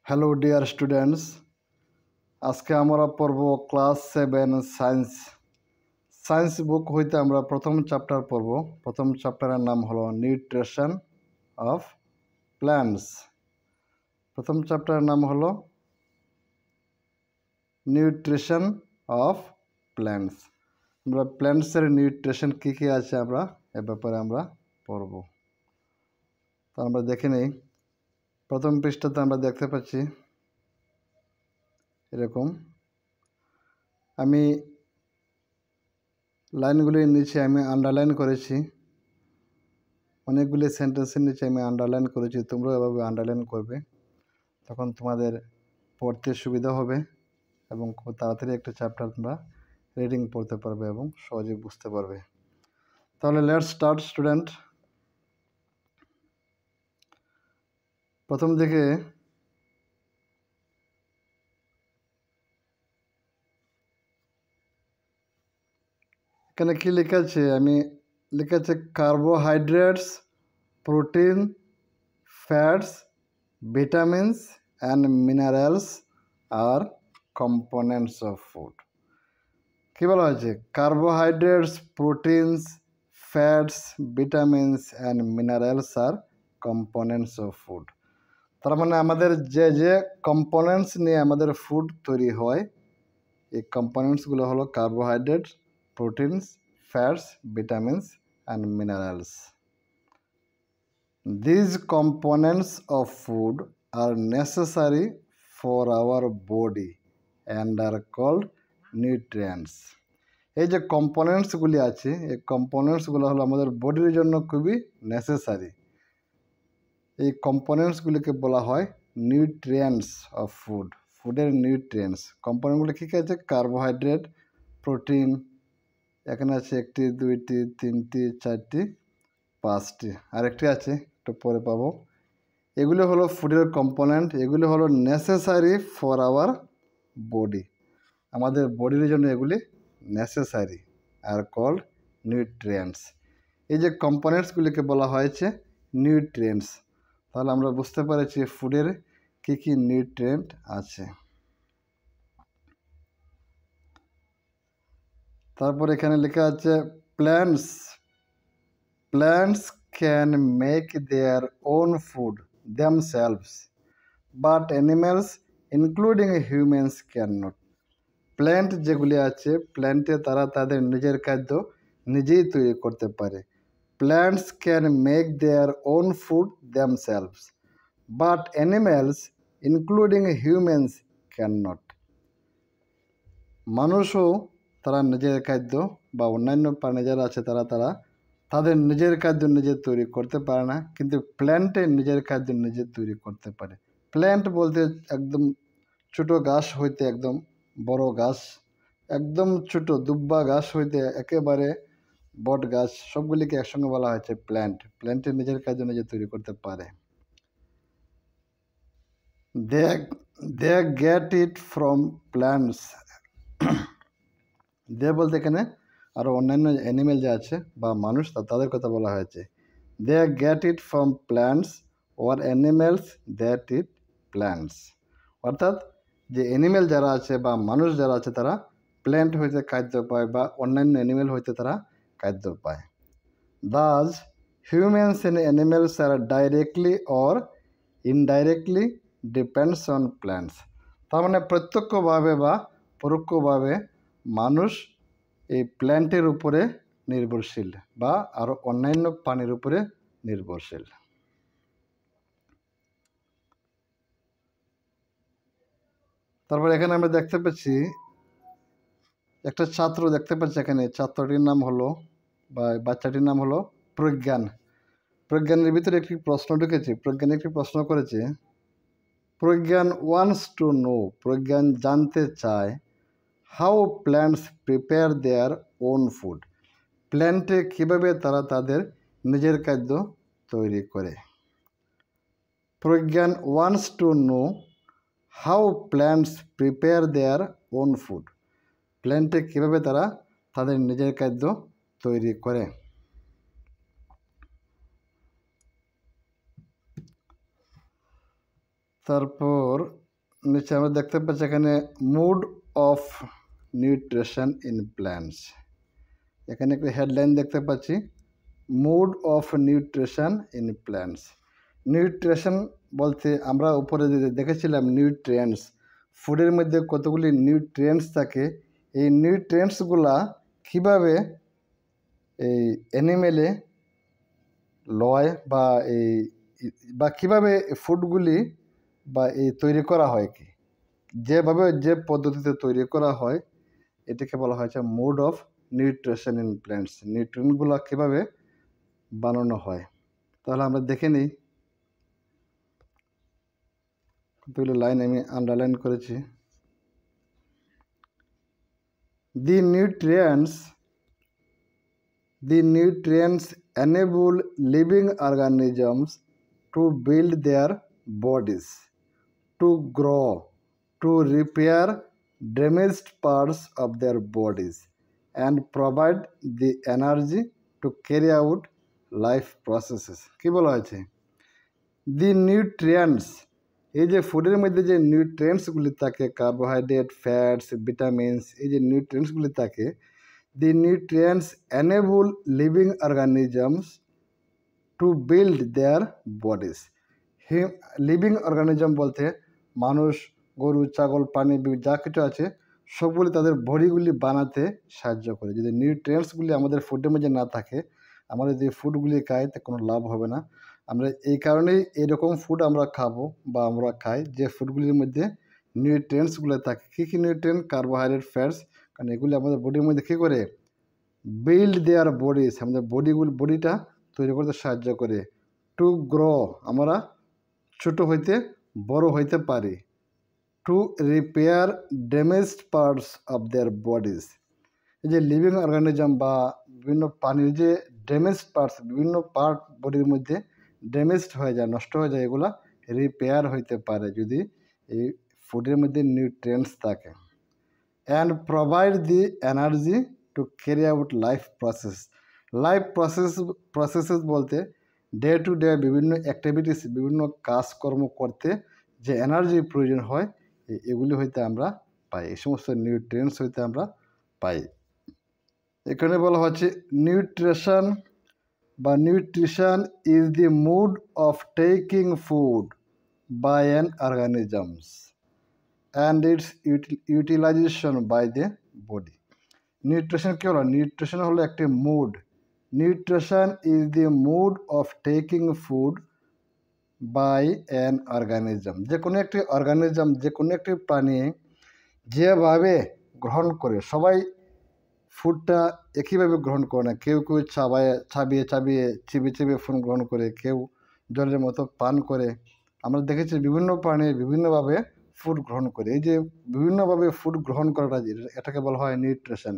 Hello dear students, আজকে আমরা পড়ব ক্লাস 7 সায়েন্স বুক হইতে আমরা প্রথম চ্যাপ্টার পড়ব। প্রথম চ্যাপ্টারের নাম হলো নিউট্রিশন অফ প্ল্যান্টস। প্রথম চ্যাপ্টারের নাম হলো নিউট্রিশন অফ প্ল্যান্টস। আমরা প্ল্যান্টসের নিউট্রিশন কী কী আছে আমরা এ ব্যাপারে আমরা পড়ব। তো আমরা দেখে নিই। প্রথম পৃষ্ঠাতে আমরা দেখতে পাচ্ছি এরকম, আমি লাইনগুলির নিচে আমি আন্ডারলাইন করেছি, অনেকগুলি সেন্টেন্সের নিচে আমি আন্ডারলাইন করেছি। তোমরাও এভাবে আন্ডারলাইন করবে, তখন তোমাদের পড়তে সুবিধা হবে এবং খুব তাড়াতাড়ি একটা চ্যাপ্টার তোমরা রিডিং পড়তে পারবে এবং সহজে বুঝতে পারবে। তাহলে লেটস স্টার্ট স্টুডেন্ট। প্রথম দিকে এখানে কি লেখা আছে, আমি লেখা আছে carbohydrates, protein, fats, vitamins and minerals are components of food. কী বলা হয়েছে? Carbohydrates, proteins, fats, vitamins and minerals are components of food. তার মানে আমাদের যে যে কম্পোনেন্টস নিয়ে আমাদের ফুড তৈরি হয়, এই কম্পোনেন্টসগুলো হলো carbohydrate, proteins, fats, vitamins and minerals. These components of food are necessary for our body and are called nutrients. এই যে কম্পোনেন্টসগুলি আছে, এই কম্পোনেন্টসগুলো হলো আমাদের বডির জন্য খুবই নেসেসারি। এই কম্পোনেন্টসগুলিকে বলা হয় নিউট্রিয়েন্টস অফ ফুড, ফুডের নিউট্রিয়েন্টস। কম্পোনেন্টগুলি কী কী আছে? কার্বোহাইড্রেট, প্রোটিন, এখানে আছে 1টি 2টি 3টি 4টি 5টি, আরেকটি আছে একটু পরে পাবো। এগুলো হলো ফুডের কম্পোনেন্ট, এগুলো হলো নেসেসারি ফর আওয়ার বডি, আমাদের বডির জন্য এগুলি নেসেসারি আর কল্ড নিউট্রিয়েন্টস। এই যে কম্পোনেন্টসগুলিকে বলা হয়েছে নিউট্রিয়েন্টস। তাহলে আমরা বুঝতে পেরেছি ফুডের কী কী নিউট্রিয়েন্ট আছে। তারপর এখানে লেখা আছে plants can make their own food themselves, but animals including humans can not. Plant যেগুলি আছে, প্ল্যান্টে তারা তাদের নিজের খাদ্য নিজেই তৈরি করতে পারে। Plants can make their own food themselves, but animals including humans can not. মানুষও তারা নিজের খাদ্য বা অন্যান্য প্রাণী যারা আছে তারা তাদের নিজের খাদ্য নিজে তৈরি করতে পারে না, কিন্তু প্ল্যান্টে নিজের খাদ্য নিজে তৈরি করতে পারে। প্ল্যান্ট বলতে একদম ছোটো গাছ হইতে একদম বড় গাছ, একদম ছোটো দুব্বা গাছ হইতে একেবারে বট গাছ, সবগুলিকে একসঙ্গে বলা হয়েছে প্ল্যান্ট। প্ল্যান্টে নিজের খাদ্য নিজে তৈরি করতে পারে। They get it from plants. They বলতে এখানে আরও অন্যান্য অ্যানিমেল যে আছে বা মানুষ তাদের কথা বলা হয়েছে। They get it from plants or animals that eat plants. অর্থাৎ যে অ্যানিমেল যারা আছে বা মানুষ যারা আছে তারা প্ল্যান্ট হইতে খাদ্য পায় বা অন্যান্য অ্যানিমেল হইতে তারা খাদ্য পায়। Thus humans and animals are directly or indirectly depends on plants. তার মানে প্রত্যক্ষভাবে বা পরোক্ষভাবে মানুষ এই প্ল্যান্টের উপরে নির্ভরশীল বা আরও অন্যান্য প্রাণীর উপরে নির্ভরশীল। তারপর এখানে আমরা দেখতে পাচ্ছি একটা ছাত্র দেখতে পাচ্ছি, এখানে ছাত্রটির নাম হলো বা বাচ্চাটির নাম হলো প্রজ্ঞান। প্রজ্ঞানের ভিতরে একটি প্রশ্ন ঢুকেছে, প্রজ্ঞান একটি প্রশ্ন করেছে। Pragyan wants to know, Pragyan জানতে চায় how plants prepare their own food, প্ল্যান্টে কীভাবে তারা তাদের নিজের খাদ্য তৈরি করে। Pragyan wants to know how plants prepare their own food, প্ল্যান্টে কীভাবে তারা তাদের নিজের খাদ্য তৈরি করে। তারপর নিচে আমরা দেখতে পাচ্ছি এখানে mode of nutrition in plants. এখানে একটা হেডলাইন দেখতে পাচ্ছি, mode of nutrition in plants. Nutrition বলতে আমরা উপরে দেখেছিলাম নিউট্রিয়েন্টস, ফুডের মধ্যে কতগুলি নিউট্রিয়েন্টস থাকে। এই নিউট্রিয়েন্টসগুলা কীভাবে এই অ্যানিমেলে লয় বা কীভাবে ফুডগুলি বা তৈরি করা হয়, যেভাবে যে পদ্ধতিতে তৈরি করা হয় এটাকে বলা হয়েছে mode of nutrition in plants. নিউট্রিয়েন্টগুলো কীভাবে বানানো হয় তাহলে আমরা দেখে নিই। কতগুলো লাইন আমি আন্ডারলাইন করেছি। দি nutrients enable living organisms to build their bodies, to grow, to repair damaged parts of their bodies, and provide the energy to carry out life processes. কি বলা হয়েছে? দি নিউট্রিয়েন্টস, এই যে ফুডের মধ্যে যে নিউট্রিয়েন্টসগুলি থাকে, কার্বোহাইড্রেট, ফ্যাটস, ভিটামিনস, এই যে নিউট্রিয়েন্টসগুলি থাকে, the nutrients enable living organisms to build their bodies. Living organism বলতে মানুষ, গরু, ছাগল, প্রাণী যা কিছু আছে সবগুলি তাদের বডিগুলি বানাতে সাহায্য করে। যদি নিউট্রিয়েন্টসগুলি আমাদের ফুডের মধ্যে না থাকে, আমরা যদি ফুডগুলি খাই তা কোনো লাভ হবে না। আমরা এই কারণেই এরকম ফুড আমরা খাবো বা আমরা খাই যে ফুডগুলির মধ্যে নিউট্রিয়েন্টসগুলো থাকে। কী কী নিউট্রিয়েন্ট? কার্বোহাইড্রেট, ফ্যাটস, কারণ এগুলি আমাদের বডির মধ্যে কী করে? বিল্ড দেয়ার বডিজ, আমাদের বডিটা তৈরি করতে সাহায্য করে। টু গ্রো, আমরা ছোটো হইতে বড় হইতে পারি। To repair damaged parts of their bodies, এই যে লিভিং অর্গানিজম বা বিভিন্ন প্রাণীর যে ড্যামেজড পার্টস, বিভিন্ন পার্ট বডির মধ্যে ড্যামেজড হয়ে যায়, নষ্ট হয়ে যায়, এগুলা রিপেয়ার হইতে পারে যদি এই ফুডের মধ্যে নিউট্রিয়েন্টস থাকে। And provide the energy to carry out life processes বলতে ডে টু ডে বিভিন্ন অ্যাক্টিভিটিস, বিভিন্ন কাজকর্ম করতে যে এনার্জির প্রয়োজন হয় এগুলি হইতে আমরা পাই, এই সমস্ত নিউট্রিয়েন্টস হইতে আমরা পাই। এখানে বলা হচ্ছে nutrition is the mode of taking food by an organisms and its utilization by the body. Nutrition কি হলো? নিউট্রিশন হলো একটি mode. Nutrition is the mode of taking food by an organism, যে কোনো একটি অর্গানিজম, যে কোনো একটি প্রাণী যেভাবে গ্রহণ করে, সবাই ফুডটা একইভাবে গ্রহণ করে না। কেউ কেউ চিবিয়ে চিবিয়ে ফুড গ্রহণ করে, কেউ জলের মতো পান করে। আমরা দেখেছি বিভিন্ন প্রাণী বিভিন্নভাবে ফুড গ্রহণ করে। এই যে বিভিন্নভাবে ফুড গ্রহণ করাটা, এটাকে বলা হয় নিউট্রিশন।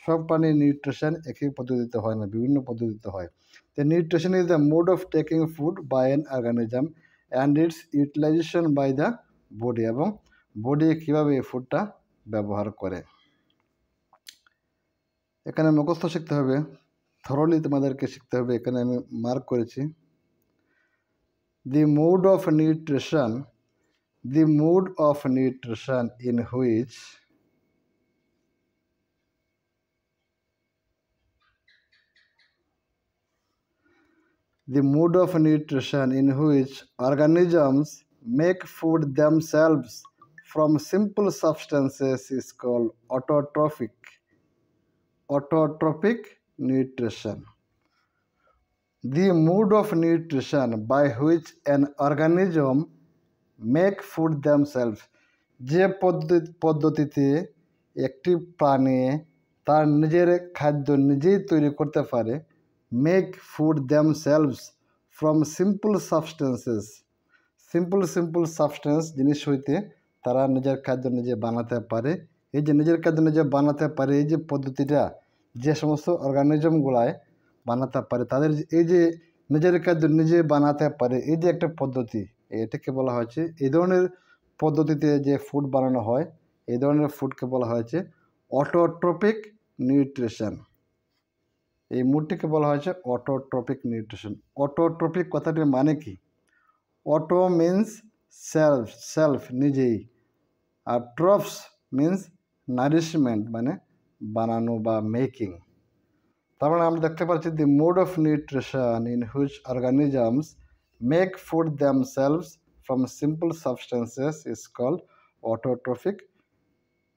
সব প্রাণীর নিউট্রিশন একই পদ্ধতিতে হয় না, বিভিন্ন পদ্ধতিতে হয়। তো nutrition is the mode of taking food by an organism and its utilisation by the body, এবং বডি কীভাবে এই ফুডটা ব্যবহার করে। এখানে মুখস্থ শিখতে হবে, থরলি তোমাদেরকে শিখতে হবে। এখানে আমি মার্ক করেছি the mode of nutrition, the mood of nutrition in which organisms make food themselves from simple substances is called autotrophic nutrition. The mood of nutrition by which an organism make food themselves, যে পদ্ধতিতে একটি প্রাণী তার নিজের খাদ্য নিজেই তৈরি করতে পারে। Make food themselves from simple substance জিনিস হইতে তারা নিজের খাদ্য নিজে বানাতে পারে। এই যে নিজের খাদ্য নিজে বানাতে পারে, এই যে পদ্ধতিটা যে সমস্ত অর্গানিজমগুলায় বানাতে পারে, তাদের এই যে নিজের খাদ্য নিজে বানাতে পারে, এই যে একটা পদ্ধতি, এটাকে বলা হয়েছে, এই ধরনের পদ্ধতিতে যে ফুড বানানো হয় এই ধরনের ফুডকে বলা হয়েছে অটোট্রপিক নিউট্রিশন। এই মুডটিকে বলা হয়েছে অটোট্রপিক নিউট্রিশন। অটোট্রপিক কথাটির মানে কি? অটো মিন্স সেলফ নিজেই। আর ট্রফস মিন্স নারিশমেন্ট মানে বানানো বা মেকিং। তার মানে আমরা দেখতে পাচ্ছি the mode of nutrition in which organisms make food themselves from simple substances is called autotrophic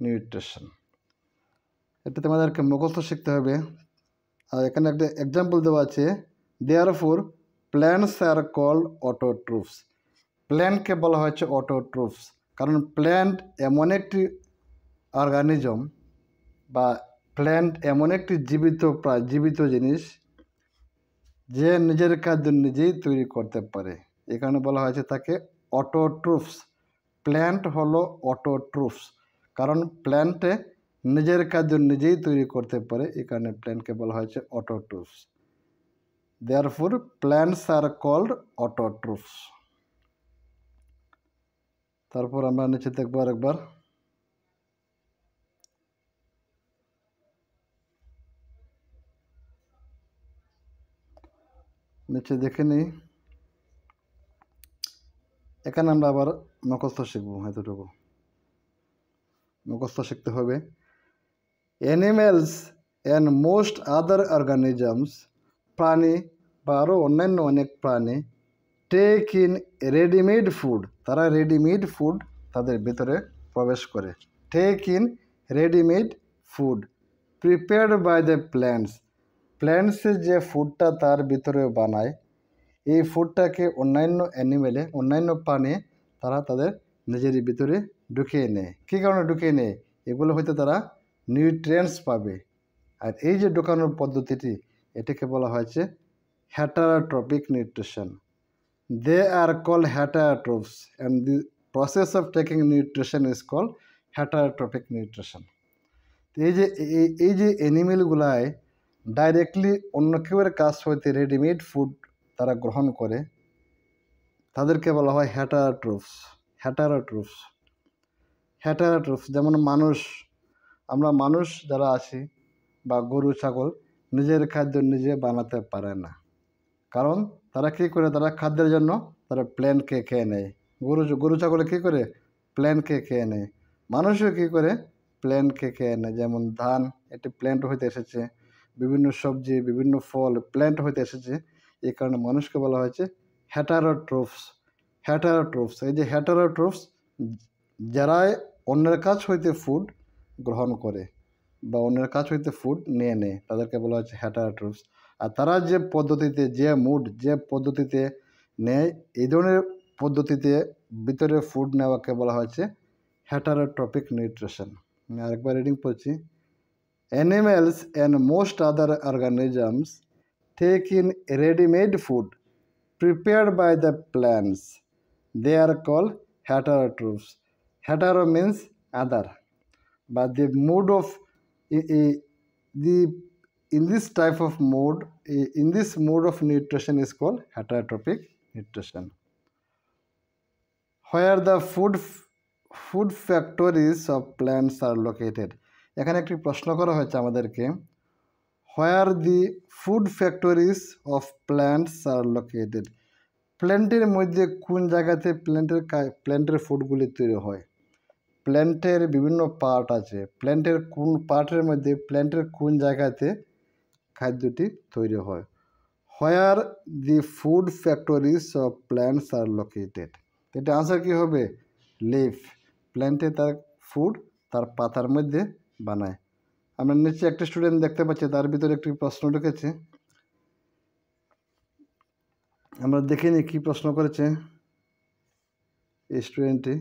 nutrition. এটা তোমাদেরকে মুখস্থ শিখতে হবে। আর এখানে একটা এক্সাম্পল দেওয়া আছে, দেয়ারফোর প্ল্যান্টস আর কল্ড অটোট্রফস। প্ল্যান্টকে বলা হয়েছে অটোট্রফস, কারণ প্ল্যান্ট এমন একটি অর্গানিজম বা প্ল্যান্ট এমন একটি জীবিত জিনিস যে নিজের খাদ্য নিজেই তৈরি করতে পারে। এখানে বলা হয়েছে তাকে অটোট্রফস। প্ল্যান্ট হলো অটোট্রফস, কারণ প্ল্যান্টে নিজের খাদ্য নিজেই তৈরি করতে পারে। এখানে প্ল্যান্টকে বলা হয়েছে autotrophs. Therefore plants are called autotrophs. তারপর আমরা নিচে দেখবো আরেকবার। নিচে দেখে নিই, এখানে আমরা আবার মুখস্থ শিখবো। এতটুকু মুখস্থ শিখতে হবে। Animals and most other organisms, প্রাণী বা আরও অন্যান্য অনেক প্রাণী, টেক ইন রেডিমেড ফুড, তারা রেডিমেড ফুড তাদের ভিতরে প্রবেশ করে। Take in readymade food prepared by the plants. প্ল্যান্টসের যে ফুডটা তার ভিতরে বানায়, এই ফুডটাকে অন্যান্য প্রাণী তারা তাদের নিজেরই ভিতরে ঢুকিয়ে নেয়। কী কারণে ঢুকিয়ে নেয়? এগুলো হয়তো তারা নিউট্রিয়েন্টস পাবে। আর এই যে ঢোকানোর পদ্ধতিটি, এটাকে বলা হয়েছে হেটারোট্রপিক nutrition. They are called heterotrophs and the process of taking nutrition is called heterotrophic nutrition. এই যে অ্যানিমেলগুলায় ডাইরেক্টলি অন্য কেউয়ের কাছ হইতে রেডিমেড ফুড তারা গ্রহণ করে, তাদেরকে বলা হয় হেটারোট্রফস। যেমন আমরা মানুষ যারা আছি বা গরু ছাগল নিজের খাদ্য নিজে বানাতে পারে না, কারণ তারা কী করে, তারা খাদ্যের জন্য তারা প্ল্যান্টকে খেয়ে নেয়। গরু ছাগলে কী করে, প্ল্যান্টকে খেয়ে নেয়। মানুষও কী করে, প্ল্যান্টকে খেয়ে নেয়। যেমন ধান, এটি প্ল্যান্ট হইতে এসেছে। বিভিন্ন সবজি, বিভিন্ন ফল প্ল্যান্ট হইতে এসেছে। এই কারণে মানুষকে বলা হয়েছে হেটারোট্রফস। এই যে হেটারোট্রফস, যারাই অন্যের কাছ হইতে ফুড গ্রহণ করে বা অন্যের কাছ হইতে ফুড নিয়ে নেয়, তাদেরকে বলা হচ্ছে হেটারোট্রফস। আর তারা যে পদ্ধতিতে নেয়, এই ধরনের পদ্ধতিতে ভিতরে ফুড নেওয়াকে বলা হয়েছে হেটারোট্রপিক নিউট্রিশন। আমি আরেকবার রিডিং পড়ছি। Animals and most other organisms take in readymade food prepared by the plants. They are called heterotrophs. Hetero means other, but the mode of in this type of mode, in this mode of nutrition is called heterotrophic nutrition. Where the food factories of plants are located. এখানে একটি প্রশ্ন করা হয়েছে আমাদেরকে, where the food factories of plants are located. প্ল্যান্টের মধ্যে কোন জায়গাতে প্ল্যান্টের ফুডগুলি তৈরি হয়। প্ল্যান্টের বিভিন্ন পার্ট আছে, প্ল্যান্টের কোন পার্টের মধ্যে প্ল্যান্টের কোন জায়গাতে খাদ্যটি তৈরি হয়। Where the food factories of plants are located. এটা আনসার কী হবে, লিফ। প্ল্যান্টে তার ফুড তার পাতার মধ্যে বানায়। আমরা নিচে একটা স্টুডেন্ট দেখতে পাচ্ছি, তার ভিতরে একটি প্রশ্ন ঢুকেছে। আমরা দেখিনি কি প্রশ্ন করেছে এই স্টুডেন্টটি।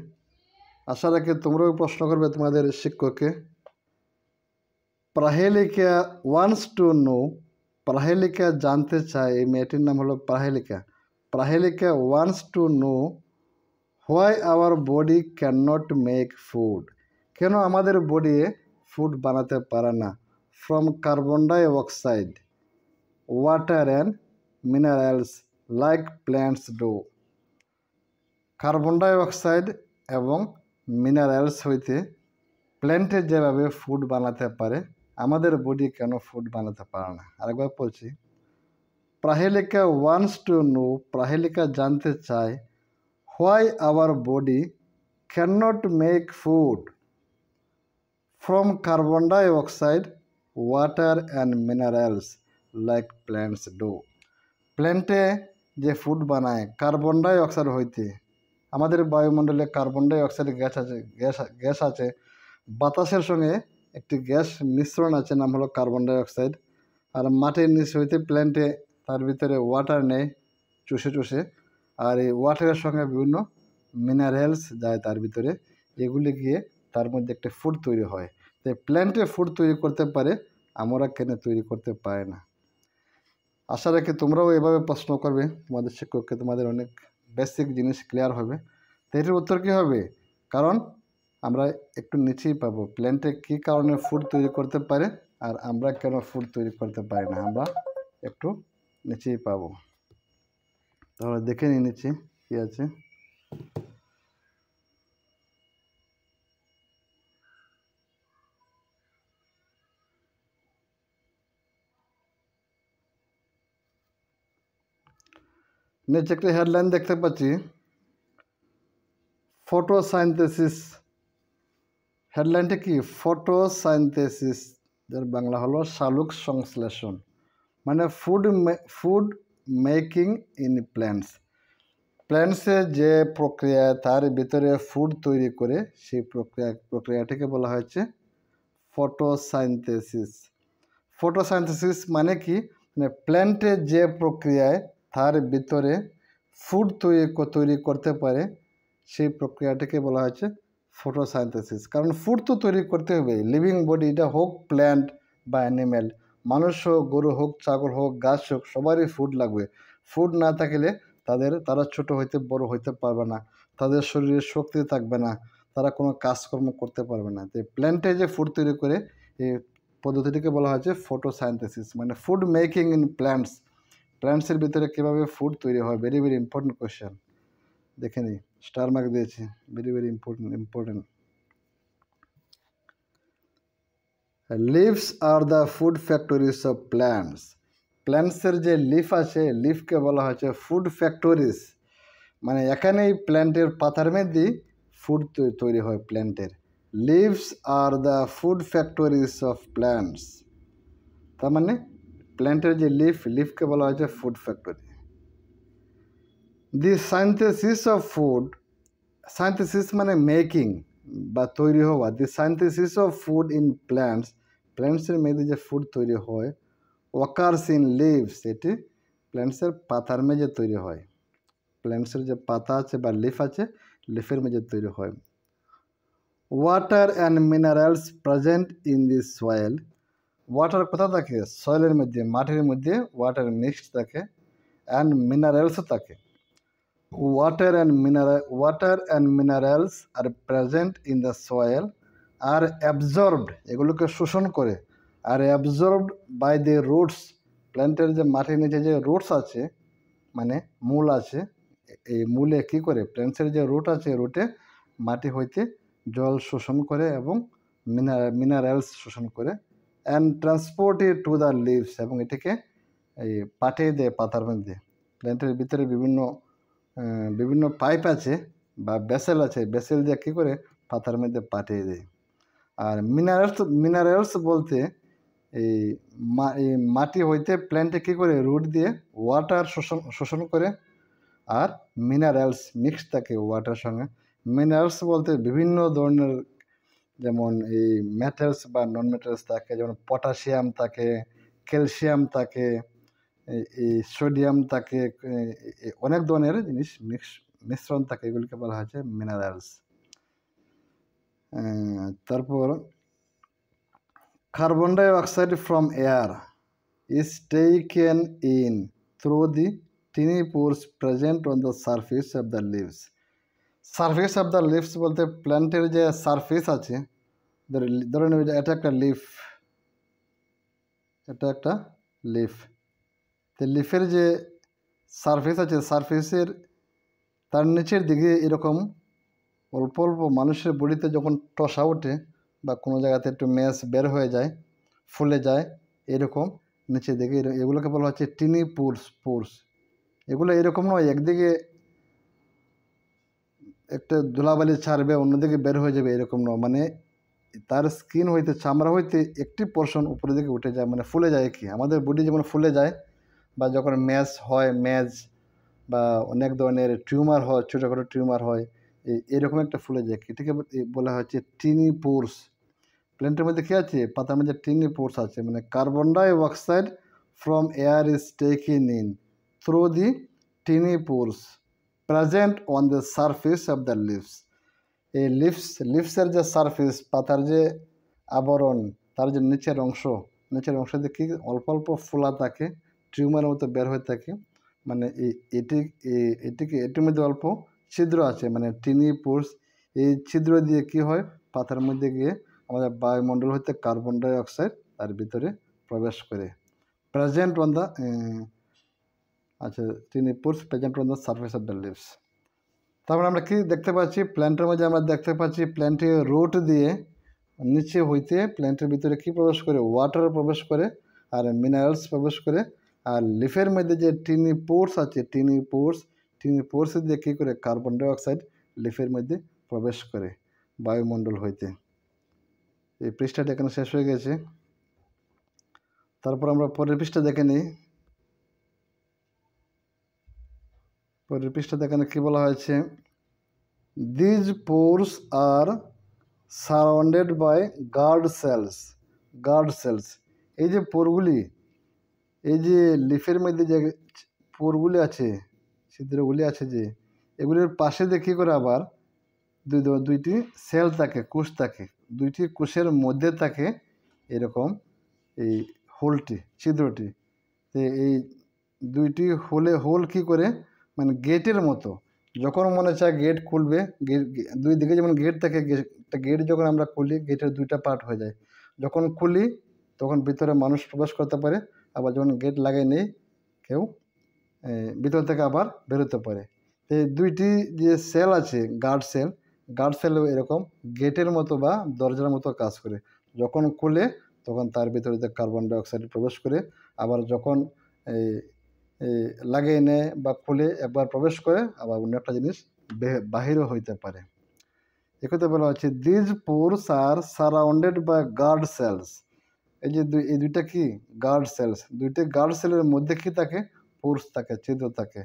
আশা রাখি তোমরাও প্রশ্ন করবে তোমাদের শিক্ষককে। Prahelika wants to know, Prahelika জানতে চায়, এই মেয়েটির নাম হলো Prahelika. Prahelika wants to know why our body can not make food. কেন আমাদের বডি ফুড বানাতে পারে না। From carbon dioxide, water and minerals like plants do. Carbon dioxide এবং মিনারেলস হইতে প্ল্যান্টে যেভাবে ফুড বানাতে পারে, আমাদের বডি কেন ফুড বানাতে পারে না। আরেকবার বলছি, প্রাহেলিকা ওয়ান্টস টু নো, প্রাহেলিকা জানতে চায়, why our body cannot make food from carbon dioxide, water and minerals like plants do. প্ল্যান্টে যে ফুড বানায় কার্বন ডাই অক্সাইড হইতে, আমাদের বায়ুমণ্ডলে কার্বন ডাই অক্সাইড গ্যাস আছে, বাতাসের সঙ্গে একটি গ্যাস মিশ্রণ আছে, নাম হলো কার্বন ডাই অক্সাইড। আর মাটির নিচ হইতে প্ল্যান্টে তার ভিতরে ওয়াটার নেয় চুষে চুষে, আর এই ওয়াটারের সঙ্গে বিভিন্ন মিনারেলস যায় তার ভিতরে, এগুলি গিয়ে তার মধ্যে একটা ফুড তৈরি হয়। তো প্ল্যান্টে ফুড তৈরি করতে পারে, আমরা কেন তৈরি করতে পারি না? আশা রাখি তোমরাও এভাবে প্রশ্ন করবে তোমাদের শিক্ষককে, তোমাদের অনেক বেসিক জিনিস ক্লিয়ার হবে। তো এটির উত্তর কী হবে? কারণ আমরা একটু নিচেই পাবো প্ল্যান্টে কী কারণে ফুড তৈরি করতে পারে আর আমরা কেন ফুড তৈরি করতে পারি না, আমরা একটু নিচেই পাবো। তাহলে দেখে নিই নিচে কী আছে। নিচে একটা হেডলাইন দেখতে পাচ্ছি, ফটোসাইন্থেসিস। হেডলাইনটা কি? ফটোসাইন্থেসিস, যার বাংলা হলো শালুক সংশ্লেষণ, মানে ফুড মেকিং ইন প্ল্যান্টস। প্ল্যান্টসে যে প্রক্রিয়া তার ভিতরে ফুড তৈরি করে, সেই প্রক্রিয়াটিকে বলা হয়েছে ফটোসাইন্থেসিস। ফটোসাইন্থেসিস মানে কি? মানে প্ল্যান্টে যে প্রক্রিয়ায় তার ভিতরে ফুড তৈরি করতে পারে, সেই প্রক্রিয়াটিকে বলা হয়েছে ফটোসাইন্থেসিস। কারণ ফুড তো তৈরি করতে হবে, লিভিং বডি, এটা হোক প্ল্যান্ট বা অ্যানিম্যাল, মানুষ হোক, গরু হোক, ছাগল হোক, গাছ হোক, সবারই ফুড লাগবে। ফুড না থাকলে তারা ছোট হইতে বড় হইতে পারবে না, তাদের শরীরে শক্তি থাকবে না, তারা কোনো কাজকর্ম করতে পারবে না। তো প্ল্যান্টে যে ফুড তৈরি করে, এই পদ্ধতিটিকে বলা হয়েছে ফটোসাইন্থেসিস, মানে ফুড মেকিং ইন প্ল্যান্টস। প্ল্যান্টসের ভিতরে কীভাবে ফুড তৈরি হয়, ভেরি ভেরি ইম্পর্টেন্ট কোয়েশ্চেন। দেখে নিই, স্টার মার্ক দিয়েছি, very very important. Leaves are the food factories of plants. প্ল্যান্টসের যে লিফ আছে, লিফকে বলা হয়েছে ফুড ফ্যাক্টরিজ, মানে এখানেই প্ল্যান্টের পাতার মধ্যেই ফুড তৈরি হয় প্ল্যান্টের। Leaves are the food factories of plants, তার মানে প্ল্যান্টের যে লিফকে বলা হয়েছে food factory. The synthesis of food, synthesis মানে মেকিং বা তৈরি হওয়া, the synthesis of food in প্ল্যান্টসের মধ্যে যে ফুড তৈরি হয়, ওয়াকার্স ইন লিভস, এটি প্ল্যান্টসের পাতার মেঝে তৈরি হয়। প্ল্যান্টসের যে পাতা আছে বা লিফ আছে, লিফের মেঝে তৈরি হয়। Water and minerals present in the soil, water কোথা থাকে? সয়েলের মধ্যে, মাটির মধ্যে ওয়াটার মিক্সড থাকে, অ্যান্ড মিনারেলসও থাকে। Water and minerals are present in the soil are absorbed, এগুলোকে শোষণ করে, are absorbed by the roots, প্ল্যান্টের যে মাটির নিচে যে রুটস আছে, মানে মূল আছে, এই মূলে কী করে? প্ল্যান্টসের যে রুট আছে, রুটে মাটি হইতে জল শোষণ করে এবং মিনারেলস শোষণ করে, and transport it to the leaves, এবং এটিকে এই পাঠিয়ে দেয় পাতার মধ্যে। প্ল্যান্টের ভিতরে বিভিন্ন পাইপ আছে বা বেসেল আছে, বেসেল দিয়ে কী করে পাতার মধ্যে পাঠিয়ে দেয়। আর মিনারেলস বলতে এই মাটি হইতে প্ল্যান্টে কী করে? রুট দিয়ে ওয়াটার শোষণ করে, আর মিনারেলস মিক্স থাকে ওয়াটার সঙ্গে। মিনারেলস বলতে বিভিন্ন ধরনের, যেমন এই মেটালস বা নন মেটালস থাকে, যেমন পটাশিয়াম থাকে, ক্যালসিয়াম থাকে, এই সোডিয়াম থাকে, অনেক ধরনের জিনিস মিশ্রণ থাকে, এগুলিকে বলা হয়েছে মিনারেলস। তারপর carbon dioxide from air is taken in through the tiny pores present on the surface of the leaves. Surface of the leaves বলতে প্ল্যান্টের যে সারফেস আছে, ধরে নেব এটা একটা লিফ, এটা একটা লিফ। তো লিফের যে সারফেস আছে, সারফেসের তার নিচের দিকে এরকম অল্প অল্প মানুষের বডিতে যখন টসা ওঠে বা কোনো জায়গাতে একটু ম্যাশ বের হয়ে যায়, ফুলে যায়, এরকম নিচের দিকে, এগুলোকে বলা হচ্ছে টিনি পোরস। এগুলো এরকম নয় একদিকে একটা ধুলাবালি ছাড়বে অন্যদিকে বের হয়ে যাবে এরকম নয়, মানে তার স্কিন হইতে চামড়া হইতে একটি পোর্শন উপরের দিকে উঠে যায়, মানে ফুলে যায় কি আমাদের বডি যেমন ফুলে যায়, বা যখন ম্যাজ হয় ম্যাজ বা অনেক ধরনের টিউমার হয়, ছোটোখাটো টিউমার হয়, এরকম একটা ফুলে যায়, এটাকে বলা হচ্ছে টিনি পোর্স। প্ল্যান্টের মধ্যে কী আছে, পাতার মধ্যে টিনি পোর্স আছে, মানে carbon dioxide from air is taking in through the tiny pores present on the surface of the leaves. এই লিভসের যে সারফেস, পাতার যে আবরণ, তার যে নিচের অংশ দেখি অল্প অল্প ফোলা থাকে, টিউমারের মতো বের হয়ে থাকে, মানে এটির মধ্যে অল্প ছিদ্র আছে, মানে টিনি পোর্স। এই ছিদ্র দিয়ে কি হয়, পাতার মধ্যে গিয়ে আমাদের বায়ুমণ্ডল হতে কার্বন ডাই অক্সাইড তার ভিতরে প্রবেশ করে। Present on the tiny pores present on the surface of the leaves. তারপরে আমরা কি দেখতে পাচ্ছি, প্ল্যান্টের মধ্যে আমরা দেখতে পাচ্ছি প্ল্যান্টের রুট দিয়ে নিচে হইতে প্ল্যান্টের ভিতরে কি প্রবেশ করে, ওয়াটার প্রবেশ করে আর মিনারেলস প্রবেশ করে। আর লিফের মধ্যে যে টিনি পোর্স আছে, টিনি পোর্স দিয়ে কী করে কার্বন ডাই অক্সাইড লিফের মধ্যে প্রবেশ করে বায়ুমণ্ডল হইতে। এই পৃষ্ঠাটা এখানে শেষ হয়ে গেছে। তারপর আমরা পরের পৃষ্ঠা দেখে নিই। পরের পৃষ্ঠাতে এখানে কী বলা হয়েছে, these pores are surrounded by guard cells. এই যে পোরগুলি, এই যে লিফের মধ্যে যে পোরগুলি আছে, ছিদ্রগুলি আছে, যে এগুলির পাশে দিয়ে কী করে আবার দুইটি সেল থাকে, কোষ থাকে, দুইটি কোষের মধ্যে থাকে এরকম এই ছিদ্রটি। তো এই দুইটি হোল কি করে, মানে গেটের মতো, যখন মনে চায় গেট খুলবে, দুই দিকে যেমন গেট থাকে, একটা গেট যখন আমরা খুলি গেটের দুইটা পার্ট হয়ে যায়, যখন খুলি তখন ভিতরে মানুষ প্রবেশ করতে পারে, আবার যখন গেট লাগাই নেই কেউ ভিতর থেকে আবার বেরোতে পারে। এই দুইটি যে সেল আছে গার্ড সেল এরকম গেটের মতো বা দরজার মতো কাজ করে, যখন খুলে তখন তার ভিতরে কার্বন ডাই অক্সাইড প্রবেশ করে, আবার যখন লাগিয়ে নেয় বা খুলে একবার প্রবেশ করে, আবার অন্য একটা জিনিস বাহিরও হইতে পারে। এক্ষেত্রে বলা হচ্ছে these pores are surrounded by guard cells. এই যে এই দুইটা কি গার্ড সেলস, দুইটা গার্ড সেলের মধ্যে কি থাকে, পোর্স থাকে, ছিদ্র থাকে।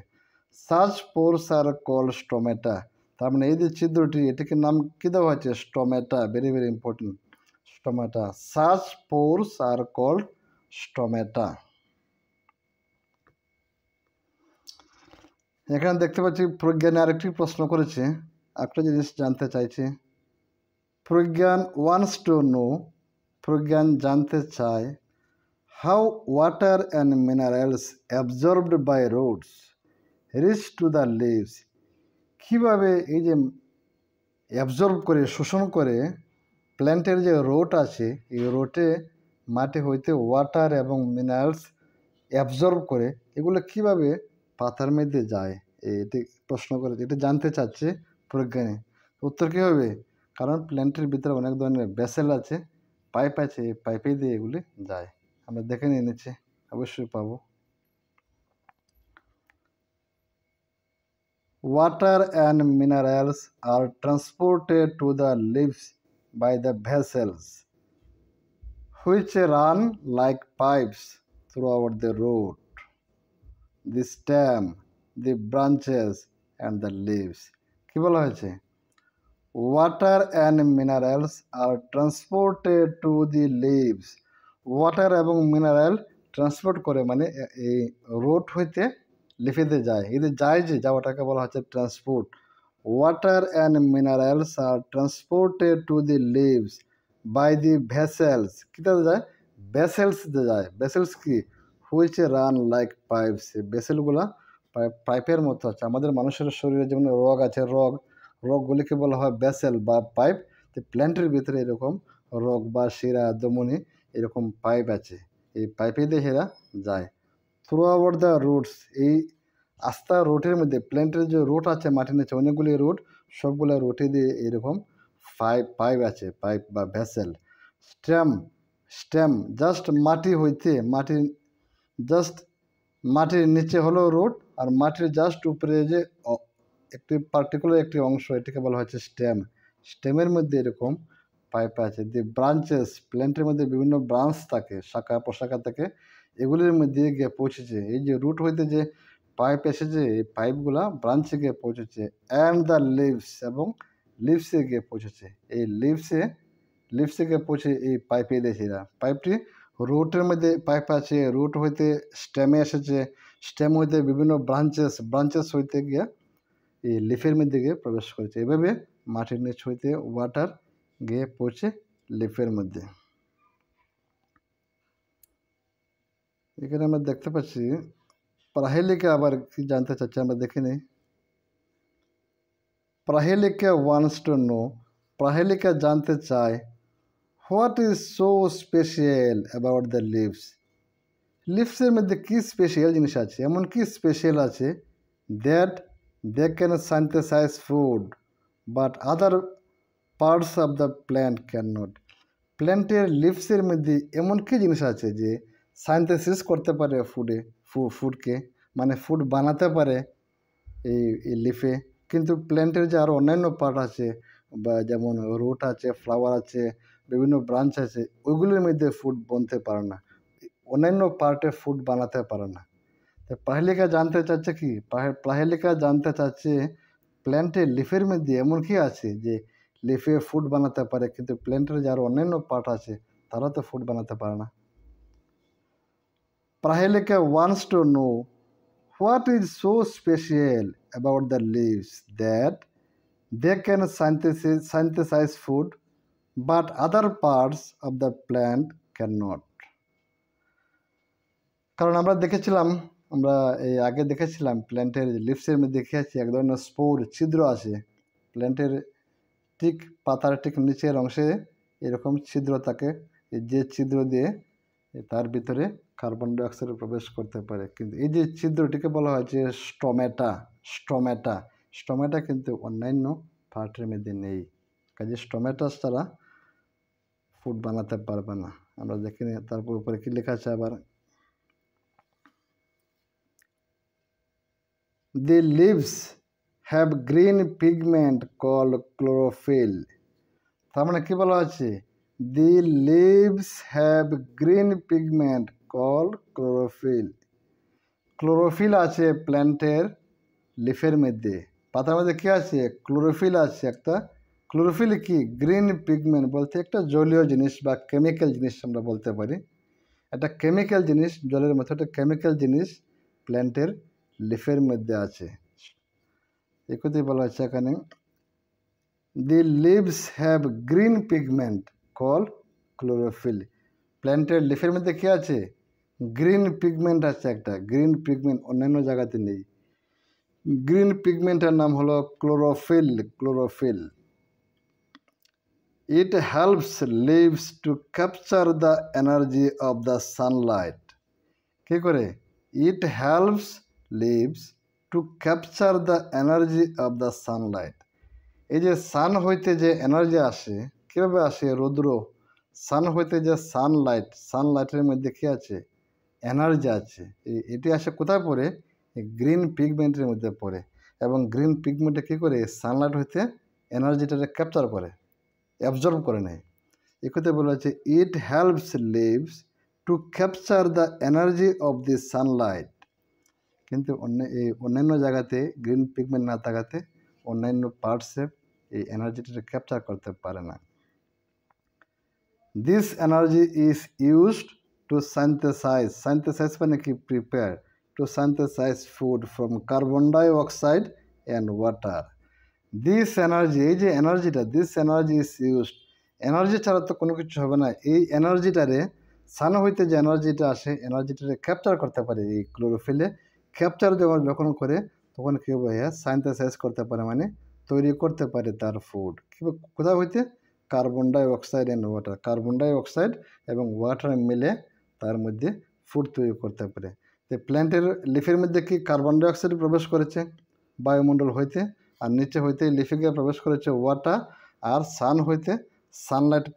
সাচ পোর্স আর কল স্টোমেটা। তার মানে এই যে ছিদ্রটি, এটাকে নাম কি দেওয়া হয়েছে, stomata. Very very important, stomata. Such pores are called stomata. এখানে দেখতে পাচ্ছি প্রজ্ঞান আরেকটি প্রশ্ন করেছে, একটা জিনিস জানতে চাইছে। Pragyan wants to know, Pragyan জানতে চায়, how water and minerals absorbed by roots reach to the leaves. কীভাবে এই যে অ্যাবজর্ব করে, শোষণ করে প্ল্যান্টের যে রুট আছে, এই রুটে মাটি হইতে ওয়াটার এবং মিনারেলস অ্যাবজর্ব করে, এগুলো কিভাবে পাতার মধ্যে যায়, এটি প্রশ্ন করে, এটা জানতে চাচ্ছে প্রজ্ঞানী। উত্তর কী হবে, কারণ প্ল্যান্টের ভিতরে অনেক ধরনের ভেসেল আছে, পাইপ আছে, পাইপে দিয়ে এগুলি যায়। আমরা দেখে নিয়ে নিচ্ছি, অবশ্যই পাবো। Water and minerals are transported to the leaves by the vessels, which run like pipes throughout the root, the stem, the branches and the leaves. কি বলা হয়েছে, water and minerals are transported to the leaves. Water এবং mineral transport করে, মানে এই root হইতে লিফেতে যায়, এদের যায় যে যাওয়াটাকে বলা হচ্ছে transport. Water and minerals are transported to the leaves by the vessels. কীটাতে যায়, ভেসেলসতে যায়। ভেসেলস কি, হুইচ রান লাইক পাইপস। ভেসেলগুলা পাইপের মতো আছে। আমাদের মানুষের শরীরে যেমন রগ আছে, রগগুলিকে বলা হয় ভেসেল বা পাইপ। তো প্ল্যান্টের ভিতরে এরকম রগ বা শিরা, ধমনী, এরকম পাইপ আছে, এই পাইপে দিয়ে এরা যায় থ্রু আওয়ার দ্য রুটস। এই আস্থা রুটের মধ্যে, প্ল্যান্টের যে রুট আছে মাটির নিচে অনেকগুলি রুট, সবগুলো রুটে দিয়ে এরকম পাইপ আছে, পাইপ বা ভেসেল। স্টেম জাস্ট মাটি হইতে, মাটির নিচে হলো রুট, আর মাটির জাস্ট উপরে যে একটি পার্টিকুলার একটি অংশ, এটাকে বলা হচ্ছে স্টেম। স্টেমের মধ্যে এরকম পাইপ আছে। দি ব্রাঞ্চেস, প্ল্যান্টের মধ্যে বিভিন্ন ব্রাঞ্চ থাকে, শাখা প্রশাখা থাকে, এগুলির মধ্যে গিয়ে পৌঁছেছে। এই যে রুট হইতে যে পাইপ এসেছে, এই পাইপগুলা ব্রাঞ্চে গিয়ে পৌঁছেছে। অ্যান্ড দ্য লিভস, এবং লিভসে গিয়ে পৌঁছেছে। এই লিভসে গিয়ে পৌঁছে এই পাইপে দিয়েছে এরা। পাইপটি রুটের মধ্যে পাইপ আছে, রুট হইতে স্টেমে এসেছে, স্টেম হইতে বিভিন্ন ব্রাঞ্চেস হইতে গিয়ে এই লিফের মধ্যে গিয়ে প্রবেশ করেছে। এভাবে মাটির নিচ হইতে ওয়াটার গিয়ে পৌঁছে লিফের মধ্যে। এখানে আমরা দেখতে পাচ্ছি প্রাহেলিকা আবার কি জানতে চাচ্ছে, আমরা দেখে নিই। Prahelika wants to know, Prahelika জানতে চায়, what is so special about the leaves, লিভসের মধ্যে কি স্পেশাল জিনিস আছে, এমন কি স্পেশাল আছে that they can synthesise food but other parts of the plant can not. প্ল্যান্টের লিভসের মধ্যে এমন কি জিনিস আছে যে সাইন্থেসিস করতে পারে ফুডকে, মানে ফুড বানাতে পারে এই লিফে, কিন্তু প্ল্যান্টের যে আরও অন্যান্য পার্ট আছে, বা যেমন রুট আছে, ফ্লাওয়ার আছে, বিভিন্ন ব্রাঞ্চ আছে, ওইগুলির মধ্যে ফুড বনতে পারে না, অন্যান্য পার্টে ফুড বানাতে পারে না। তো প্রাহেলিকা জানতে চাচ্ছে কি, প্রাহেলিকা জানতে চাচ্ছে প্ল্যান্টের লিফের মধ্যে এমন কি আছে যে লিফে ফুড বানাতে পারে, কিন্তু প্ল্যান্টের যে আরও অন্যান্য পার্ট আছে তারা তো ফুড বানাতে পারে না। Prahelika wants to know what is so special about the leaves that they can synthesise food but other parts of the plant can not. কারণ আমরা এই আগে দেখেছিলাম প্ল্যান্টের লিভসের মধ্যে দেখেছি এক ধরনের স্পোর ছিদ্র আছে। প্ল্যান্টের ঠিক পাতার ঠিক নিচের অংশে এরকম ছিদ্র থাকে, যে ছিদ্র দিয়ে তার ভিতরে কার্বন ডাইঅক্সাইড প্রবেশ করতে পারে। কিন্তু এই যে ছিদ্রটিকে বলা হয় যে স্টোমেটা কিন্তু অন্যান্য পার্টের মধ্যে নেই, কাজে স্টোমেটা ছাড়া ফুড বানাতে পারবে না। আমরা দেখিনি তারপর উপরে কি লেখা আছে আবার, the leaves have green pigment called chlorophyll। তার মানে কি বলা আছে, the leaves have green pigment called chlorophyll। Chlorophyll আছে প্ল্যান্টের লিফের মধ্যে, পাতার মধ্যে কি আছে, ক্লোরোফিল আছে একটা। ক্লোরোফিল কি, গ্রিন পিগমেন্ট বলতে একটা জলীয় জিনিস বা কেমিক্যাল জিনিস আমরা বলতে পারি। একটা কেমিক্যাল জিনিস, জলের মতো একটা কেমিক্যাল জিনিস প্ল্যান্টের লিফের মধ্যে আছে। এই কথাই বলা হচ্ছে এখানে, the leaves have green pigment call chlorophyll. প্ল্যান্টের লিফের মধ্যে কি আছে, গ্রিন পিগমেন্ট আছে একটা। গ্রিন পিগমেন্ট অন্যান্য জায়গাতে নেই। গ্রিন পিগমেন্টের নাম হলো chlorophyll. It helps leaves to capture the energy of the sunlight. কী করে, it helps leaves to capture the energy of the sunlight. এই যে সান হইতে যে এনার্জি আসে, কীভাবে আসে, রৌদ্র, সান হইতে যে সানলাইটের মধ্যে কী আছে, এনার্জি আছে। এটি আসে কোথায় পড়ে, গ্রিন পিগমেন্টের মধ্যে পড়ে। এবং গ্রিন পিগমেন্টে কী করে, সানলাইট হইতে এনার্জিটাকে ক্যাপচার করে, অ্যাবজর্ব করে নেয়। এ কথা বলা হচ্ছে, it helps leaves to capture the energy of the sunlight. কিন্তু অন্যান্য জায়গাতে গ্রিন পিগমেন্ট না থাকাতে অন্যান্য পার্টসে এই এনার্জিটা ক্যাপচার করতে পারে না। This energy is used to synthesise মানে কি, prepare to synthesise food from carbon dioxide and water. This energy, এই যে এনার্জিটা, this energy is used, energy ছাড়া তো কোনো কিছু হবে না। এই এনার্জিটারে সান হইতে যে এনার্জিটা আসে, এনার্জিটারে ক্যাপচার করতে পারে এই ক্লোরোফিলে। ক্যাপচার যখন করে তখন কী হবে, সাইন্থেসাইজ করতে পারে, মানে তৈরি করতে পারে তার ফুড। কোথাও হইতে, carbon dioxide and water, carbon dioxide এবং ওয়াটার মিলে তার মধ্যে ফুড তৈরি করতে পারে। তো প্ল্যান্টের লিফের মধ্যে কি কার্বন ডাইঅক্সাইড প্রবেশ করেছে বায়ুমণ্ডল হইতে, আর নিচে হইতে লিফে গিয়ে প্রবেশ করেছে ওয়াটার, আর সান হইতে সানলাইট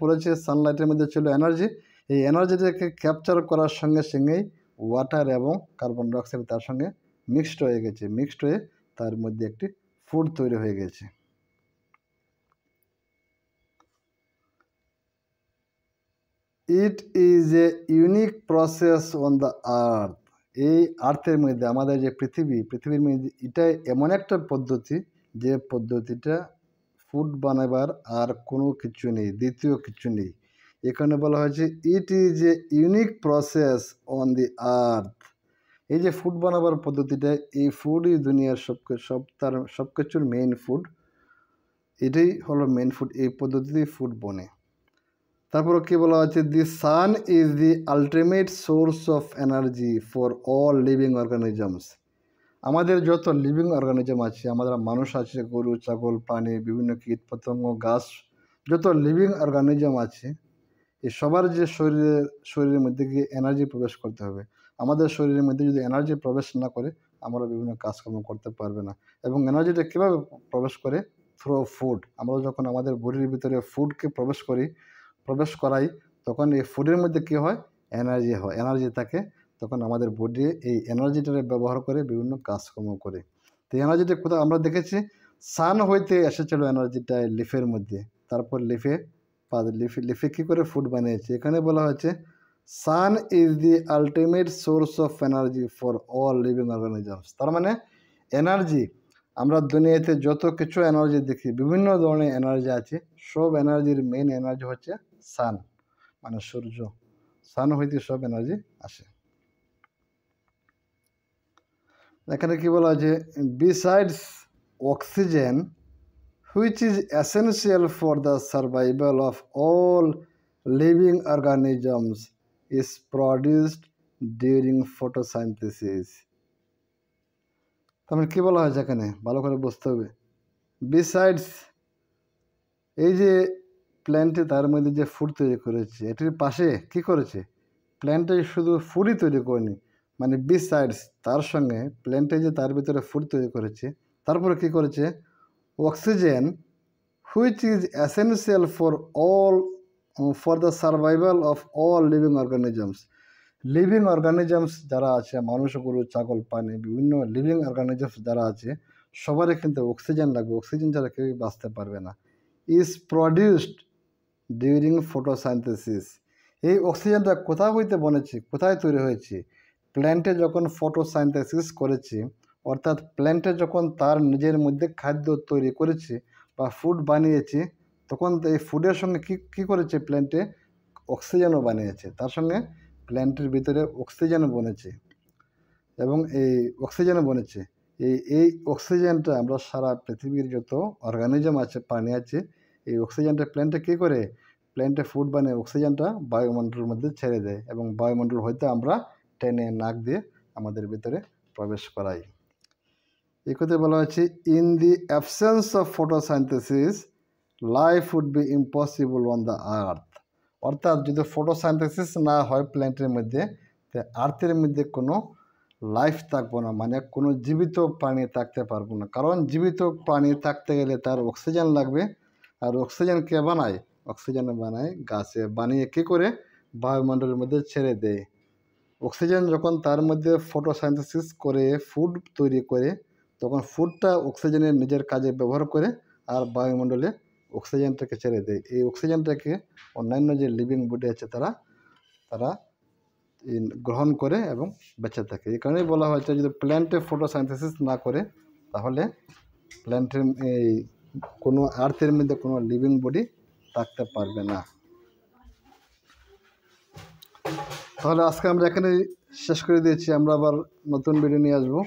পড়েছে, সানলাইটের মধ্যে ছিল এনার্জি। এই এনার্জিটাকে ক্যাপচার করার সঙ্গে সঙ্গেই ওয়াটার এবং কার্বন ডাইঅক্সাইড তার সঙ্গে মিক্সড হয়ে গেছে, মিক্সড হয়ে তার মধ্যে একটি ফুড তৈরি হয়ে গেছে। ইট is a unique process on the আর্থ। এই আর্থের মধ্যে আমাদের যে পৃথিবীর মধ্যে এটাই এমন একটা পদ্ধতি যে পদ্ধতিটা ফুড বানাবার আর কোনো কিছু নেই, দ্বিতীয় কিছু নেই। এখানে বলা হয়েছে it is a unique process on the earth. এই যে ফুড বানাবার পদ্ধতিটা, এই ফুডই দুনিয়ার সব কিছুর মেইন ফুড। এটাই হলো মেইন ফুড, এই পদ্ধতিতেই ফুড বনে। তারপরে কি বলা হচ্ছে, the sun is the ultimate source of energy for all living organisms. আমাদের যত লিভিং অর্গানিজম আছে, আমাদের মানুষ আছে, গরু, ছাগল, প্রাণী, বিভিন্ন কীট পতঙ্গ, গাছ, যত লিভিং অর্গানিজম আছে, এই সবার যে শরীরের মধ্যে গিয়ে এনার্জি প্রবেশ করতে হবে। আমাদের শরীরের মধ্যে যদি এনার্জি প্রবেশ না করে, আমরা বিভিন্ন কাজকর্ম করতে পারবে না। এবং এনার্জিটা কীভাবে প্রবেশ করে? Through food. আমরা যখন আমাদের বডির ভিতরে ফুডকে প্রবেশ করাই, তখন এই ফুডের মধ্যে কী হয়? এনার্জি থাকে। তখন আমাদের বডি এই এনার্জিটাকে ব্যবহার করে বিভিন্ন কাজকর্ম করে। তো এনার্জিটা কোথাও আমরা দেখেছি, সান হইতে এসেছিল এনার্জিটা লিফের মধ্যে। তারপর লিফে কী করে ফুড বানিয়েছে? এখানে বলা হয়েছে sun is the ultimate source of energy for all living organisms. তার মানে এনার্জি, আমরা দুনিয়াতে যত কিছু এনার্জি দেখি, বিভিন্ন ধরনের এনার্জি আছে, সব এনার্জির মেইন এনার্জি হচ্ছে সান, মানে সূর্য। সান হইতে সব এনার্জি আসে। এখানে কি বলা আছে, besides oxygen which is essential for the survival of all living organisms is produced during photosynthesis. তাহলে কি বলা হয়েছে এখানে? ভালো করে বুঝতে হবে। বিসাইডস, এই যে প্ল্যান্টে তার মধ্যে যে ফুড তৈরি করেছে, এটির পাশে কি করেছে? প্ল্যান্টে শুধু ফুডই তৈরি করেনি, মানে বিসাইডস, তার সঙ্গে প্ল্যান্টে যে তার ভিতরে ফুড তৈরি করেছে, তারপরে কি করেছে? Oxygen which is essential for the survival of all living organisms. Living organisms যারা আছে, মানুষ, গরু, ছাগল, প্রাণী, বিভিন্ন লিভিং অর্গানিজমস যারা আছে, সবারই কিন্তু অক্সিজেন লাগবে। অক্সিজেন ছাড়া কেউই বাঁচতে পারবে না। Is produced during photosynthesis. এই অক্সিজেনটা কোথায় হইতে বনেছে, কোথায় তৈরি হয়েছে? প্ল্যান্টে যখন ফটোসাইন্থেসিস করেছে, অর্থাৎ প্ল্যান্টে যখন তার নিজের মধ্যে খাদ্য তৈরি করেছে বা ফুড বানিয়েছে, তখন এই ফুডের সঙ্গে কী করেছে? প্ল্যান্টে অক্সিজেনও বানিয়েছে, তার সঙ্গে প্ল্যান্টের ভিতরে অক্সিজেনও বনেছে। এবং এই অক্সিজেনটা আমরা সারা পৃথিবীর যত অর্গানিজম আছে, প্রাণী আছে, এই অক্সিজেনটা প্ল্যান্টে কী করে? প্ল্যান্টে ফুড বানিয়ে অক্সিজেনটা বায়ুমণ্ডলের মধ্যে ছেড়ে দেয়, এবং বায়ুমণ্ডল হইতে আমরা টেনে নাক দিয়ে আমাদের ভিতরে প্রবেশ করাই। এই কথা বলা হচ্ছে, in the absence of photosynthesis life would be impossible on the earth. অর্থাৎ যদি ফটোসাইন্থেসিস না হয় প্ল্যান্টের মধ্যে, তো আর্থের মধ্যে কোনো লাইফ থাকবো না, মানে কোনো জীবিত প্রাণী থাকতে পারবো না। কারণ জীবিত প্রাণী থাকতে গেলে তার অক্সিজেন লাগবে, আর অক্সিজেন কে বানায়? অক্সিজেন বানায় গাছে, বানিয়ে কী করে? বায়ুমণ্ডলের মধ্যে ছেড়ে দেয়। অক্সিজেন যখন তার মধ্যে ফটোসাইন্থেসিস করে ফুড তৈরি করে, তখন ফুডটা অক্সিজেনের নিজের কাজে ব্যবহার করে আর বায়ুমণ্ডলে অক্সিজেনটাকে ছেড়ে দেয়। এই অক্সিজেনটাকে অন্যান্য যে লিভিং বডি আছে তারা গ্রহণ করে এবং বেঁচে থাকে। এই কারণেই বলা হয়েছে, যদি প্ল্যান্টে ফটোসাইন্থেসিস না করে, তাহলে প্ল্যান্টের কোনো আর্থের মধ্যে কোনো লিভিং বডি থাকতে পারবে না। তাহলে আজকে আমরা এখানে শেষ করে দিয়েছি। আমরা আবার নতুন ভিডিও নিয়ে আসবো।